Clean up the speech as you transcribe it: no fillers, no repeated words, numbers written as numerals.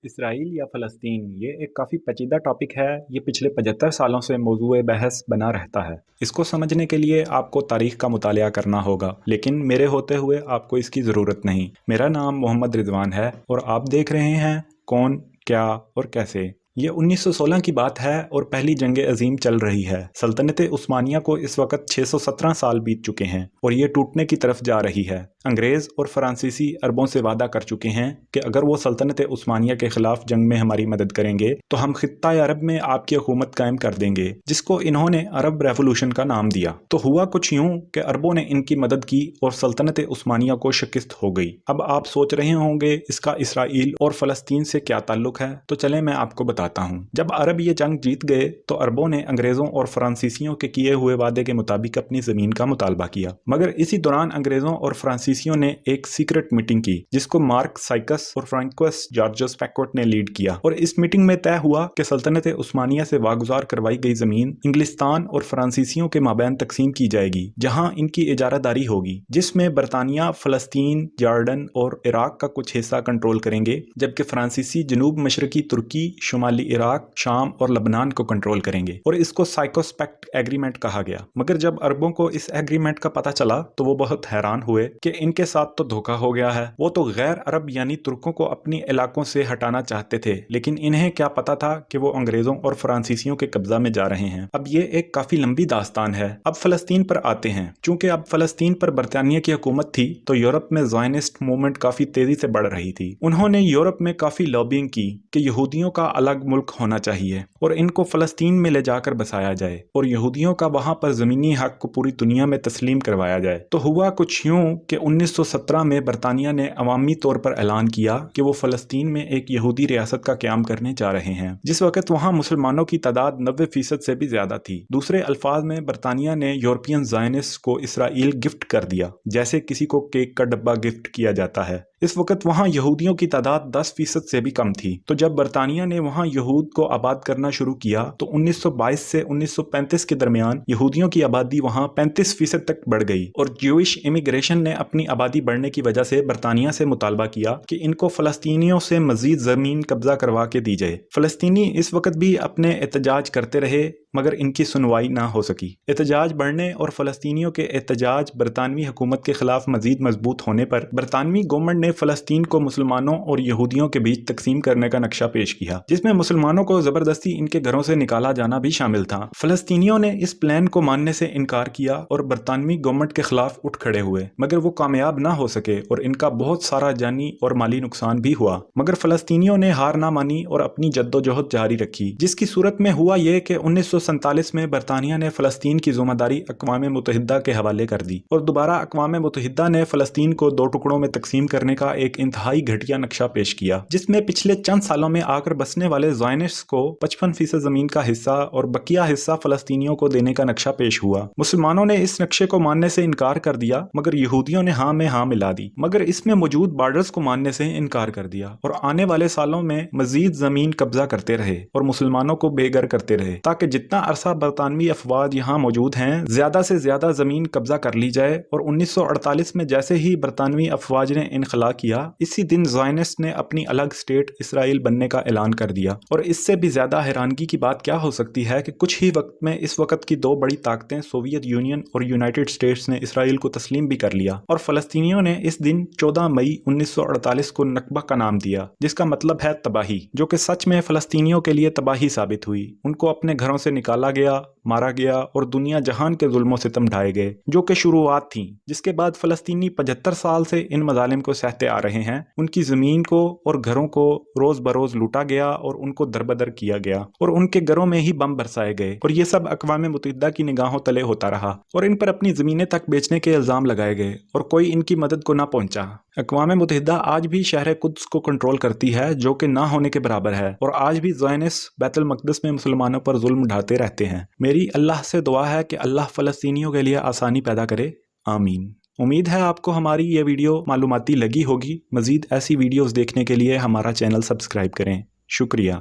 اسرائیل یا فلسطین یہ ایک کافی پیچیدہ ٹاپک ہے۔ یہ پچھلے 75 سالوں سے موضوع بحث بنا رہتا ہے۔ اس کو سمجھنے کے لیے آپ کو تاریخ کا مطالعہ کرنا ہوگا، لیکن میرے ہوتے ہوئے آپ کو اس کی ضرورت نہیں۔ میرا نام محمد رضوان ہے اور آپ دیکھ رہے ہیں کون، کیا اور کیسے۔ یہ 1916 کی بات ہے اور پہلی جنگ عظیم چل رہی ہے۔ سلطنت عثمانیہ کو اس وقت 617 سال بیت چکے ہیں اور یہ ٹوٹنے کی طرف جا رہی ہے۔ انگریز اور فرانسیسی عربوں سے وعدہ کر چکے ہیں کہ اگر وہ سلطنت عثمانیہ کے خلاف جنگ میں ہماری مدد کریں گے تو ہم خطہ عرب میں آپ کی حکومت قائم کر دیں گے، جس کو انہوں نے عرب ریولوشن کا نام دیا۔ تو ہوا کچھ یوں کہ عربوں نے ان کی مدد کی اور سلطنت عثمانیہ کو شکست ہو گئی۔ اب آپ سوچ رہے ہوں گے اس کا اسرائیل اور فلسطین سے کیا تعلق ہے؟ تو چلیں میں آپ کو بتاتا ہوں۔ جب عرب یہ جنگ جیت گئے تو عربوں نے انگریزوں اور فرانسیسیوں کے کیے ہوئے وعدے کے مطابق اپنی زمین کا مطالبہ کیا، مگر اسی دوران انگریزوں اور فرانسیسیوں نے ایک سیکرٹ میٹنگ کی جس کو مارک سائکس اور فرانکوس جارجس پیکوٹ نے لیڈ کیا، اور اس میٹنگ میں طے ہوا کہ سلطنت عثمانیہ سے واگزار کروائی گئی زمین انگلستان اور فرانسیسیوں کے مابین تقسیم کی جائے گی، جہاں ان کی اجارہ داری ہوگی، جس میں برطانیہ فلسطین، جارڈن اور عراق کا کچھ حصہ کنٹرول کریں گے، جبکہ فرانسیسی جنوب مشرقی ترکی، شمالی عراق، شام اور لبنان کو کنٹرول کریں گے، اور اس کو سائکوس پیکٹ ایگریمنٹ کہا گیا۔ مگر جب عربوں کو اس ایگریمنٹ کا پتہ چلا تو وہ بہت حیران ہوئے کہ ان کے ساتھ تو دھوکا ہو گیا ہے۔ وہ تو غیر عرب یعنی ترکوں کو اپنی علاقوں سے ہٹانا چاہتے تھے، لیکن انہیں کیا پتا تھا کہ وہ انگریزوں اور فرانسیسیوں کے قبضہ میں جا رہے ہیں۔ اب یہ ایک کافی لمبی داستان ہے۔ اب فلسطین پر آتے ہیں۔ چونکہ اب فلسطین پر برطانیہ کی حکومت تھی تو یورپ میں زائنسٹ موومنٹ کافی تیزی سے بڑھ رہی تھی۔ انہوں نے یورپ میں کافی لابینگ کی کہ یہودیوں کا الگ ملک ہونا چاہیے اور ان کو فلسطین میں لے جا کر بسایا جائے اور یہودیوں کا وہاں پر زمینی حق کو پوری دنیا میں تسلیم کروایا جائے۔ تو ہوا کچھ یوں کہ 1917 میں برطانیہ نے عوامی طور پر اعلان کیا کہ وہ فلسطین میں ایک یہودی ریاست کا قیام کرنے جا رہے ہیں، جس وقت وہاں مسلمانوں کی تعداد 90% سے بھی زیادہ تھی۔ دوسرے الفاظ میں برطانیہ نے یورپین زائنسٹ کو اسرائیل گفٹ کر دیا، جیسے کسی کو کیک کا ڈبہ گفٹ کیا جاتا ہے۔ اس وقت وہاں یہودیوں کی تعداد 10% سے بھی کم تھی۔ تو جب برطانیہ نے وہاں یہود کو آباد کرنا شروع کیا تو 1922 سے 1935 کے درمیان یہودیوں کی آبادی وہاں 35% تک بڑھ گئی، اور جوئش امیگریشن نے اپنی آبادی بڑھنے کی وجہ سے برطانیہ سے مطالبہ کیا کہ ان کو فلسطینیوں سے مزید زمین قبضہ کروا کے دی جائے۔ فلسطینی اس وقت بھی اپنے احتجاج کرتے رہے مگر ان کی سنوائی نہ ہو سکی۔ احتجاج بڑھنے اور فلسطینیوں کے احتجاج برطانوی حکومت کے خلاف مزید مضبوط ہونے پر برطانوی گورنمنٹ نے فلسطین کو مسلمانوں اور یہودیوں کے بیچ تقسیم کرنے کا نقشہ پیش کیا، جس میں مسلمانوں کو زبردستی ان کے گھروں سے نکالا جانا بھی شامل تھا۔ فلسطینیوں نے اس پلان کو ماننے سے انکار کیا اور برطانوی گورنمنٹ کے خلاف اٹھ کھڑے ہوئے، مگر وہ کامیاب نہ ہو سکے اور ان کا بہت سارا جانی اور مالی نقصان بھی ہوا۔ مگر فلسطینیوں نے ہار نہ مانی اور اپنی جدوجہد جاری رکھی، جس کی صورت میں ہوا یہ کہ 1947 میں برطانیہ نے فلسطین کی ذمہ داری اقوام متحدہ کے حوالے کر دی اور دوبارہ اقوام متحدہ نے فلسطین کو 2 ٹکڑوں میں تقسیم کرنے کا ایک انتہائی گھٹیا نقشہ پیش کیا، جس میں پچھلے چند سالوں میں آ کر بسنے والے زائنسٹس کو 55% زمین کا حصہ اور بقیہ حصہ فلسطینیوں کو دینے کا نقشہ پیش ہوا۔ مسلمانوں نے اس نقشے کو ماننے سے انکار کر دیا مگر یہودیوں نے ہاں میں ہاں ملا دی، مگر اس میں موجود بارڈرز کو ماننے سے انکار کر دیا اور آنے والے سالوں میں مزید زمین قبضہ کرتے رہے اور مسلمانوں کو بے گھر کرتے رہے، تاکہ جتنا عرصہ برطانوی افواج یہاں موجود ہیں زیادہ سے زیادہ زمین قبضہ کر لی جائے۔ اور 1948 میں جیسے ہی برطانوی افواج نے انخلا کیا، اسی دن زائنسٹ نے اپنی الگ اسٹیٹ اسرائیل بننے کا اعلان کر دیا۔ اور اس سے بھی زیادہ حیرانگی کی بات کیا ہو سکتی ہے کہ کچھ ہی وقت میں اس وقت کی 2 بڑی طاقتیں سوویت یونین اور یونائٹڈ اسٹیٹس نے اسرائیل کو تسلیم بھی کر لیا، اور فلسطینیوں نے اس دن 14 مئی 1948 کو نکبہ کا نام دیا، جس کا مطلب ہے تباہی، جو کہ سچ میں فلسطینیوں کے لیے تباہی ثابت ہوئی۔ ان کو اپنے گھروں سے نکالا گیا، مارا گیا اور دنیا جہان کے ظلم و ستم ڈھائے گئے، جو کہ شروعات تھیں، جس کے بعد فلسطینی 75 سال سے ان مظالم کو سہتے آ رہے ہیں۔ ان کی زمین کو اور گھروں کو روز بروز لوٹا گیا اور ان کو دربدر کیا گیا اور ان کے گھروں میں ہی بم برسائے گئے، اور یہ سب اقوام متحدہ کی نگاہوں تلے ہوتا رہا اور ان پر اپنی زمینیں تک بیچنے کے الزام لگائے گئے اور کوئی ان کی مدد کو نہ پہنچا۔ اقوام متحدہ آج بھی شہر قدس کو کنٹرول کرتی ہے، جو کہ نہ ہونے کے برابر ہے، اور آج بھی زائنسٹ بیت المقدس میں مسلمانوں پر ظلم ڈھاتے رہتے ہیں۔ میری اللہ سے دعا ہے کہ اللہ فلسطینیوں کے لیے آسانی پیدا کرے، آمین۔ امید ہے آپ کو ہماری یہ ویڈیو معلوماتی لگی ہوگی۔ مزید ایسی ویڈیوز دیکھنے کے لیے ہمارا چینل سبسکرائب کریں۔ شکریہ۔